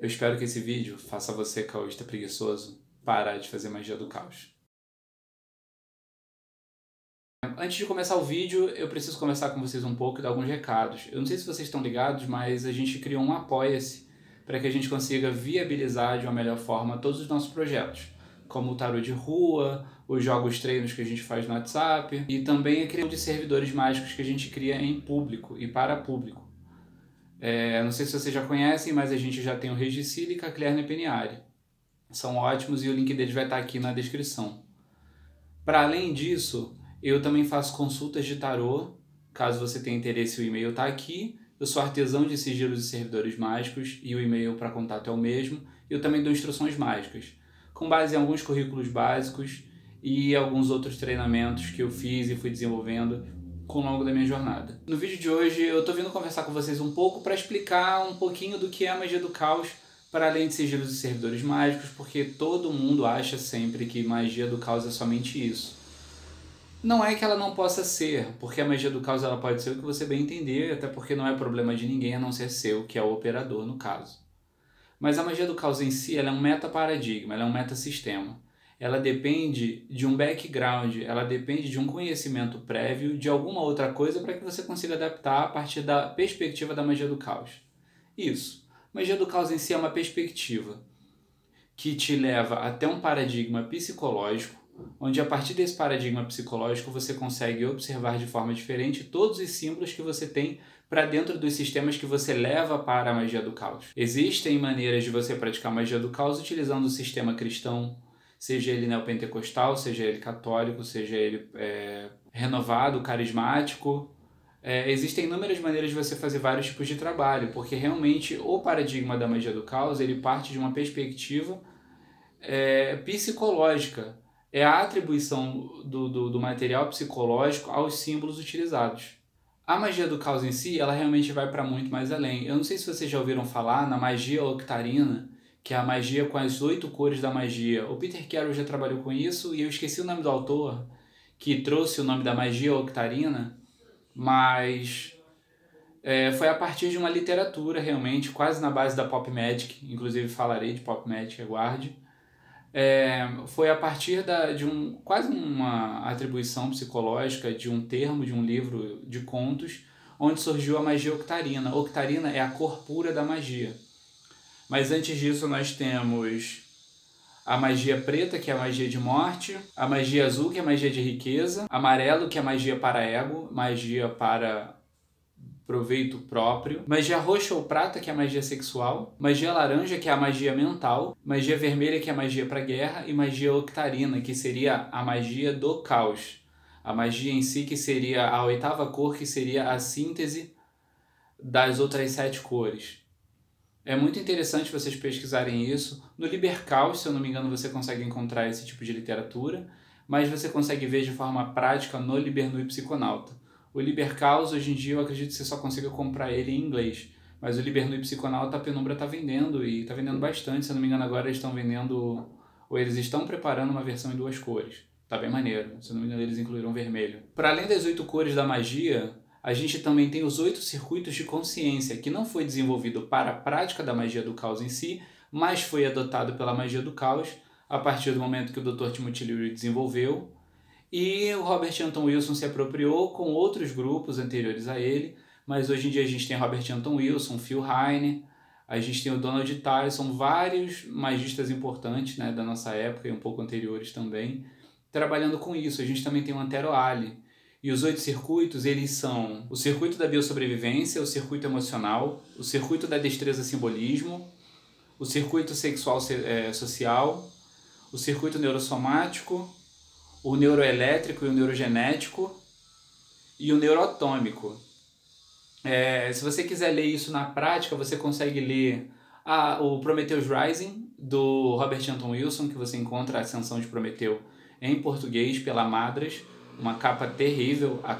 Eu espero que esse vídeo faça você, caoísta preguiçoso, parar de fazer magia do caos. Antes de começar o vídeo, eu preciso conversar com vocês um pouco e dar alguns recados. Eu não sei se vocês estão ligados, mas a gente criou um Apoia-se para que a gente consiga viabilizar de uma melhor forma todos os nossos projetos, como o tarô de rua, os jogos treinos que a gente faz no WhatsApp e também a criação de servidores mágicos que a gente cria em público e para público. Não sei se vocês já conhecem, mas a gente já tem o Regisílica, Clerno e Peniari. São ótimos e o link deles vai estar aqui na descrição. Para além disso, eu também faço consultas de tarô. Caso você tenha interesse, o e-mail está aqui. Eu sou artesão de sigilos e servidores mágicos e o e-mail para contato é o mesmo. Eu também dou instruções mágicas, com base em alguns currículos básicos e alguns outros treinamentos que eu fiz e fui desenvolvendo ao longo da minha jornada. No vídeo de hoje eu estou vindo conversar com vocês um pouco para explicar um pouquinho do que é a magia do caos, para além de sigilos e servidores mágicos, porque todo mundo acha sempre que magia do caos é somente isso. Não é que ela não possa ser, porque a magia do caos ela pode ser o que você bem entender, até porque não é problema de ninguém a não ser seu, que é o operador no caso. Mas a magia do caos em si ela é um metaparadigma, ela é um metasistema. Ela depende de um background, ela depende de um conhecimento prévio de alguma outra coisa para que você consiga adaptar a partir da perspectiva da magia do caos. Isso. Magia do caos em si é uma perspectiva que te leva até um paradigma psicológico, onde a partir desse paradigma psicológico você consegue observar de forma diferente todos os símbolos que você tem para dentro dos sistemas que você leva para a magia do caos. Existem maneiras de você praticar magia do caos utilizando o sistema cristão, seja ele neopentecostal, seja ele católico, seja ele renovado, carismático. Existem inúmeras maneiras de você fazer vários tipos de trabalho, porque realmente o paradigma da magia do caos ele parte de uma perspectiva psicológica. É a atribuição do material psicológico aos símbolos utilizados. A magia do caos em si, ela realmente vai para muito mais além. Eu não sei se vocês já ouviram falar na magia octarina, que é a magia com as 8 cores da magia. O Peter Carroll já trabalhou com isso e eu esqueci o nome do autor que trouxe o nome da magia octarina, mas foi a partir de uma literatura realmente, quase na base da Pop Magic, inclusive falarei de Pop Magic, aguarde. Foi a partir de quase uma atribuição psicológica de um termo, de um livro de contos, onde surgiu a magia octarina. Octarina é a cor pura da magia. Mas antes disso nós temos a magia preta, que é a magia de morte, a magia azul, que é a magia de riqueza, amarelo, que é a magia para ego, magia para proveito próprio, magia roxa ou prata, que é a magia sexual, magia laranja, que é a magia mental, magia vermelha, que é a magia para guerra, e magia octarina, que seria a magia do caos. A magia em si, que seria a 8ª cor, que seria a síntese das outras 7 cores. É muito interessante vocês pesquisarem isso. No Liber Caos, se eu não me engano, você consegue encontrar esse tipo de literatura, mas você consegue ver de forma prática no Liber Nui Psiconauta. O Liber Caos, hoje em dia, eu acredito que você só consiga comprar ele em inglês, mas o Liber Nui Psiconauta a Penumbra está vendendo, e está vendendo bastante. Se eu não me engano, agora eles estão vendendo, ou eles estão preparando uma versão em 2 cores. Tá bem maneiro. Se eu não me engano, eles incluíram vermelho. Para além das 8 cores da magia, a gente também tem os 8 circuitos de consciência, que não foi desenvolvido para a prática da magia do caos em si, mas foi adotado pela magia do caos a partir do momento que o Dr. Timothy Leary desenvolveu. E o Robert Anton Wilson se apropriou com outros grupos anteriores a ele, mas hoje em dia a gente tem Robert Anton Wilson, Phil Heine, a gente tem o Donald Tyson, vários magistas importantes, né, da nossa época e um pouco anteriores também, trabalhando com isso. A gente também tem o Antero Ali. E os 8 circuitos, eles são o circuito da biossobrevivência, o circuito emocional, o circuito da destreza simbolismo, o circuito sexual social, o circuito neurosomático, o neuroelétrico e o neurogenético e o neuroatômico. Se você quiser ler isso na prática, você consegue ler o Prometheus Rising, do Robert Anton Wilson, que você encontra a Ascensão de Prometeu em português pela Madras. Uma capa terrível, a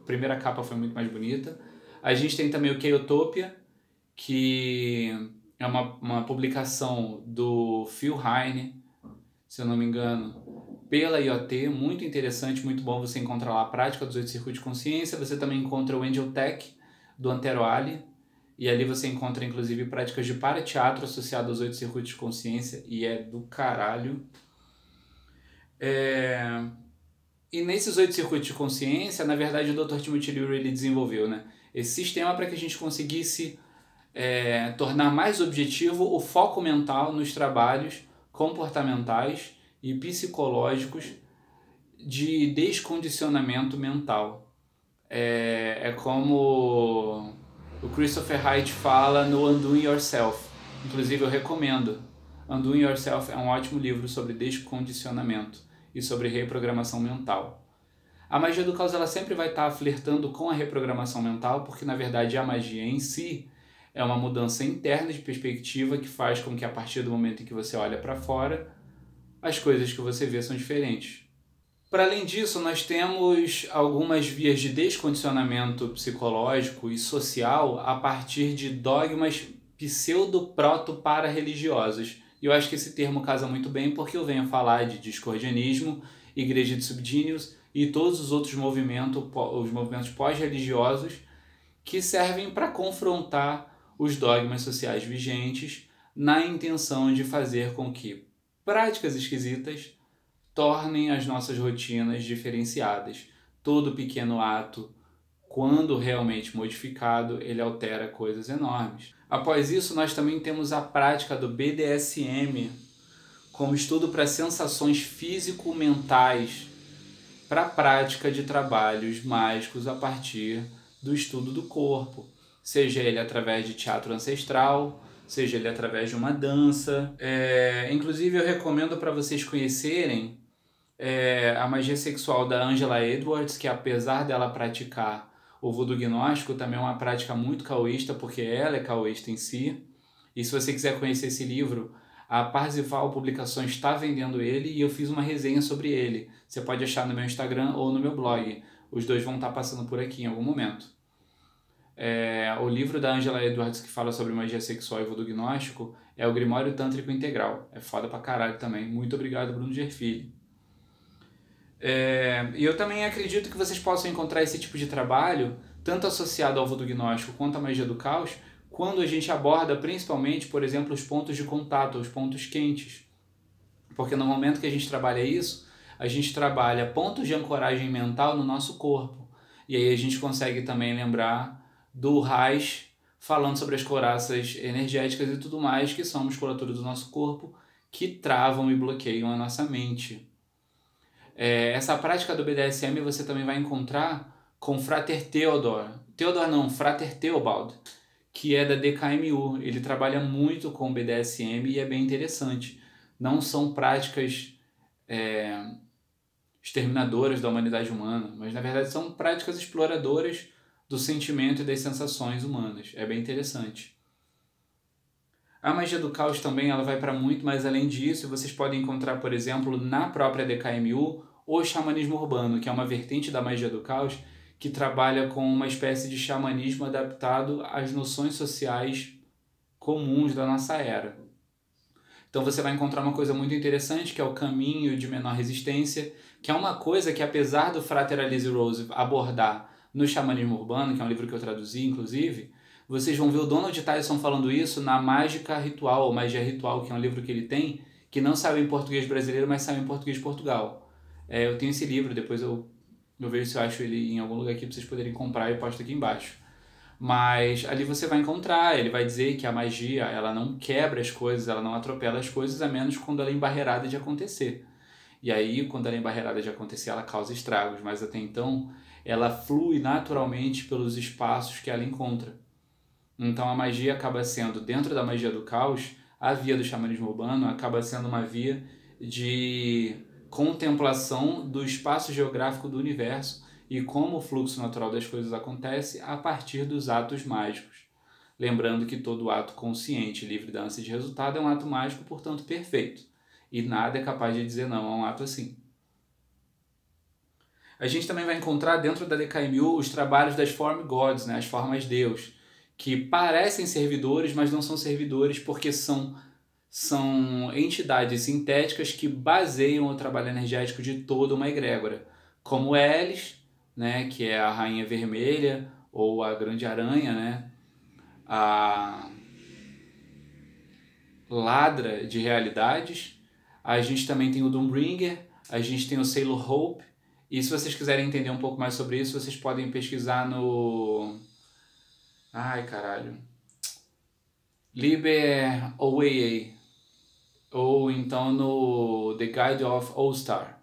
primeira capa foi muito mais bonita. A gente tem também o Chaotopia, que é uma publicação do Phil Heine, se eu não me engano, pela IoT, muito interessante, muito bom você encontrar lá a prática dos 8 circuitos de consciência. Você também encontra o Angel Tech, do Antero Ali, E ali você encontra, inclusive, práticas de parateatro associadas aos 8 circuitos de consciência, e é do caralho. E nesses 8 circuitos de consciência, na verdade, o Dr. Timothy Leary ele desenvolveu, né, esse sistema para que a gente conseguisse tornar mais objetivo o foco mental nos trabalhos comportamentais e psicológicos de descondicionamento mental. É como o Christopher Hite fala no Undoing Yourself. Inclusive eu recomendo. Undoing Yourself é um ótimo livro sobre descondicionamento e sobre reprogramação mental. A magia do caos ela sempre vai estar flertando com a reprogramação mental, porque na verdade a magia em si é uma mudança interna de perspectiva que faz com que a partir do momento em que você olha para fora, as coisas que você vê são diferentes. Para além disso, nós temos algumas vias de descondicionamento psicológico e social a partir de dogmas pseudo-proto-para-religiosos. E eu acho que esse termo casa muito bem porque eu venho falar de discordianismo, igreja de subgênios e todos os outros movimentos, os movimentos pós-religiosos que servem para confrontar os dogmas sociais vigentes na intenção de fazer com que práticas esquisitas tornem as nossas rotinas diferenciadas. Todo pequeno ato, quando realmente modificado, ele altera coisas enormes. Após isso, nós também temos a prática do BDSM como estudo para sensações físico-mentais para a prática de trabalhos mágicos a partir do estudo do corpo, seja ele através de teatro ancestral, seja ele através de uma dança. Inclusive eu recomendo para vocês conhecerem a magia sexual da Angela Edwards, que apesar dela praticar o voodoo gnóstico, também é uma prática muito caoísta, porque ela é caoísta em si. E se você quiser conhecer esse livro, a Parzival Publicações está vendendo ele e eu fiz uma resenha sobre ele. Você pode achar no meu Instagram ou no meu blog. Os dois vão estar passando por aqui em algum momento. O livro da Angela Edwards que fala sobre magia sexual e voodoo gnóstico é o Grimório Tântrico Integral. É foda pra caralho também. Muito obrigado, Bruno Gerfilho. E eu também acredito que vocês possam encontrar esse tipo de trabalho, tanto associado ao voodoo gnóstico quanto à magia do caos, quando a gente aborda principalmente, por exemplo, os pontos de contato, os pontos quentes. Porque no momento que a gente trabalha isso, a gente trabalha pontos de ancoragem mental no nosso corpo. E aí a gente consegue também lembrar do Reich falando sobre as couraças energéticas e tudo mais, que são a musculatura do nosso corpo, que travam e bloqueiam a nossa mente. Essa prática do BDSM você também vai encontrar com Frater Frater Theobald, que é da DKMU. Ele trabalha muito com BDSM e é bem interessante. Não são práticas exterminadoras da humanidade humana, mas na verdade são práticas exploradoras do sentimento e das sensações humanas. É bem interessante. A magia do caos também ela vai para muito mais além disso. Vocês podem encontrar, por exemplo, na própria DKMU, o xamanismo urbano, que é uma vertente da magia do caos que trabalha com uma espécie de xamanismo adaptado às noções sociais comuns da nossa era. Então você vai encontrar uma coisa muito interessante, que é o caminho de menor resistência, que é uma coisa que, apesar do Frater Alice Rose abordar no Xamanismo Urbano, que é um livro que eu traduzi, inclusive, vocês vão ver o Donald Tyson falando isso na Mágica Ritual, ou Magia Ritual, que é um livro que ele tem, que não saiu em português brasileiro, mas saiu em português de Portugal. Eu tenho esse livro, depois eu vejo se eu acho ele em algum lugar aqui para vocês poderem comprar e posto aqui embaixo. Mas ali você vai encontrar, ele vai dizer que a magia ela não quebra as coisas, ela não atropela as coisas, a menos quando ela é embarreirada de acontecer. E aí, quando ela é embarreirada de acontecer, ela causa estragos, mas até então ela flui naturalmente pelos espaços que ela encontra. Então a magia acaba sendo, dentro da magia do caos, a via do xamanismo urbano acaba sendo uma via de contemplação do espaço geográfico do universo e como o fluxo natural das coisas acontece a partir dos atos mágicos. Lembrando que todo ato consciente, livre da ânsia de resultado, é um ato mágico, portanto perfeito. E nada é capaz de dizer não a um ato assim. A gente também vai encontrar dentro da DKMU os trabalhos das Form Gods, as formas Deus, que parecem servidores, mas não são servidores porque são entidades sintéticas que baseiam o trabalho energético de toda uma egrégora, como Elis, que é a Rainha Vermelha, ou a Grande Aranha, a Ladra de Realidades, a gente também tem o Doombringer, a gente tem o Sailor Hope, e se vocês quiserem entender um pouco mais sobre isso, vocês podem pesquisar no... Ai, caralho. Liber OAA, ou então no The Guide of All-Star,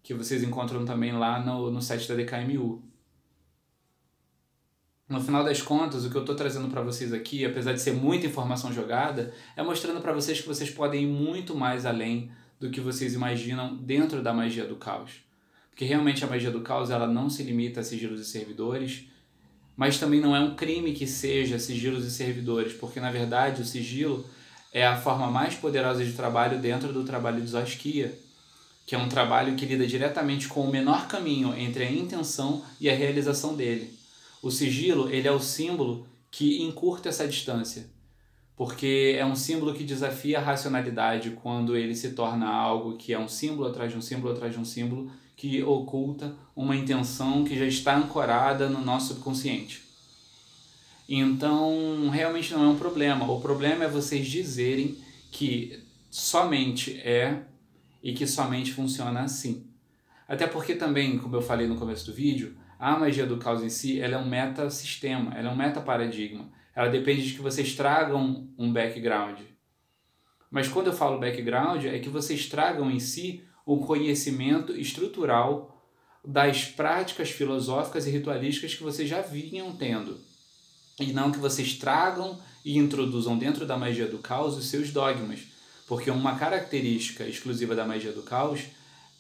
que vocês encontram também lá no site da DKMU. No final das contas, o que eu estou trazendo para vocês aqui, apesar de ser muita informação jogada, é mostrando para vocês que vocês podem ir muito mais além do que vocês imaginam dentro da magia do caos. Porque realmente a magia do caos ela não se limita a sigilos e servidores, mas também não é um crime que seja sigilos e servidores, porque na verdade o sigilo é a forma mais poderosa de trabalho dentro do trabalho de Zoskia, que é um trabalho que lida diretamente com o menor caminho entre a intenção e a realização dele. O sigilo ele é o símbolo que encurta essa distância, porque é um símbolo que desafia a racionalidade quando ele se torna algo que é um símbolo atrás de um símbolo atrás de um símbolo que oculta uma intenção que já está ancorada no nosso subconsciente. Então, realmente não é um problema. O problema é vocês dizerem que somente é e que somente funciona assim. Até porque também, como eu falei no começo do vídeo, a magia do caos em si ela é um meta-sistema, ela é um meta-paradigma. Ela depende de que vocês tragam um background. Mas quando eu falo background, é que vocês tragam em si um conhecimento estrutural das práticas filosóficas e ritualísticas que vocês já vinham tendo. E não que vocês tragam e introduzam dentro da magia do caos os seus dogmas. Porque uma característica exclusiva da magia do caos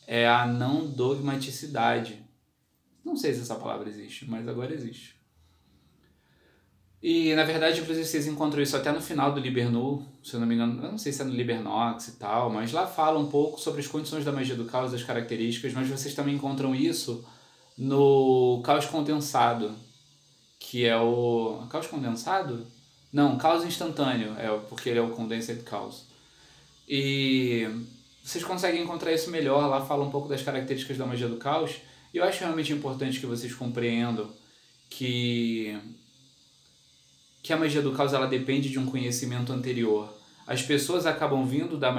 é a não dogmaticidade. Não sei se essa palavra existe, mas agora existe. E, na verdade, inclusive, vocês encontram isso até no final do Liber-Nu, se eu não me engano, eu não sei se é no Liber-Nox e tal, mas lá fala um pouco sobre as condições da magia do caos, das características, mas vocês também encontram isso no Caos Condensado, que é o... Caos Condensado? Não, Caos Instantâneo, porque ele é o Condensed Chaos. E vocês conseguem encontrar isso melhor, lá fala um pouco das características da magia do caos, e eu acho realmente importante que vocês compreendam que a magia do caos ela depende de um conhecimento anterior. As pessoas acabam vindo à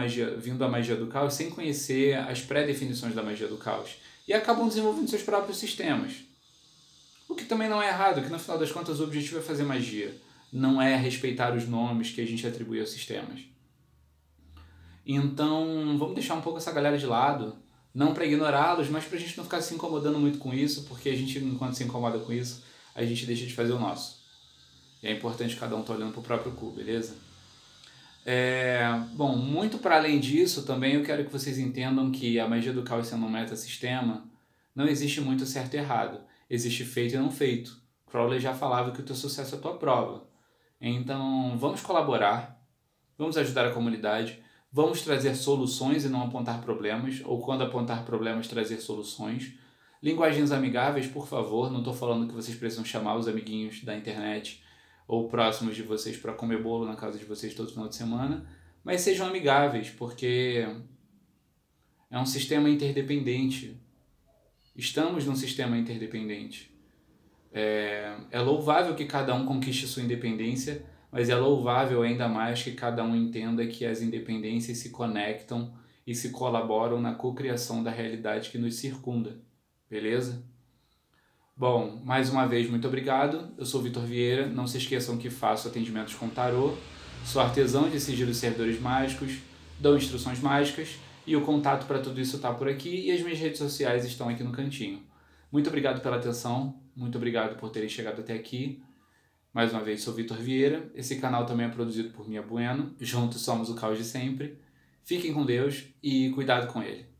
magia do caos sem conhecer as pré-definições da magia do caos e acabam desenvolvendo seus próprios sistemas. O que também não é errado, que no final das contas o objetivo é fazer magia, não é respeitar os nomes que a gente atribui aos sistemas. Então, vamos deixar um pouco essa galera de lado, não para ignorá-los, mas para a gente não ficar se incomodando muito com isso, porque a gente, enquanto se incomoda com isso, a gente deixa de fazer o nosso. E é importante cada um estar olhando para o próprio cu, beleza? Bom, muito para além disso, também eu quero que vocês entendam que a magia do caos sendo um metasistema, não existe muito certo e errado. Existe feito e não feito. Crowley já falava que o teu sucesso é a tua prova. Então, vamos colaborar, vamos ajudar a comunidade, vamos trazer soluções e não apontar problemas, ou quando apontar problemas, trazer soluções. Linguagens amigáveis, por favor, não estou falando que vocês precisam chamar os amiguinhos da internet ou próximos de vocês para comer bolo na casa de vocês todo final de semana, mas sejam amigáveis, porque é um sistema interdependente. Estamos num sistema interdependente. É louvável que cada um conquiste sua independência, mas é louvável ainda mais que cada um entenda que as independências se conectam e se colaboram na cocriação da realidade que nos circunda. Beleza? Bom, mais uma vez, muito obrigado. Eu sou o Vitor Vieira. Não se esqueçam que faço atendimentos com tarô. Sou artesão de sigilos e servidores mágicos. Dou instruções mágicas. E o contato para tudo isso está por aqui. E as minhas redes sociais estão aqui no cantinho. Muito obrigado pela atenção. Muito obrigado por terem chegado até aqui. Mais uma vez, sou Vitor Vieira. Esse canal também é produzido por Mia Bueno. Juntos somos o caos de sempre. Fiquem com Deus e cuidado com ele.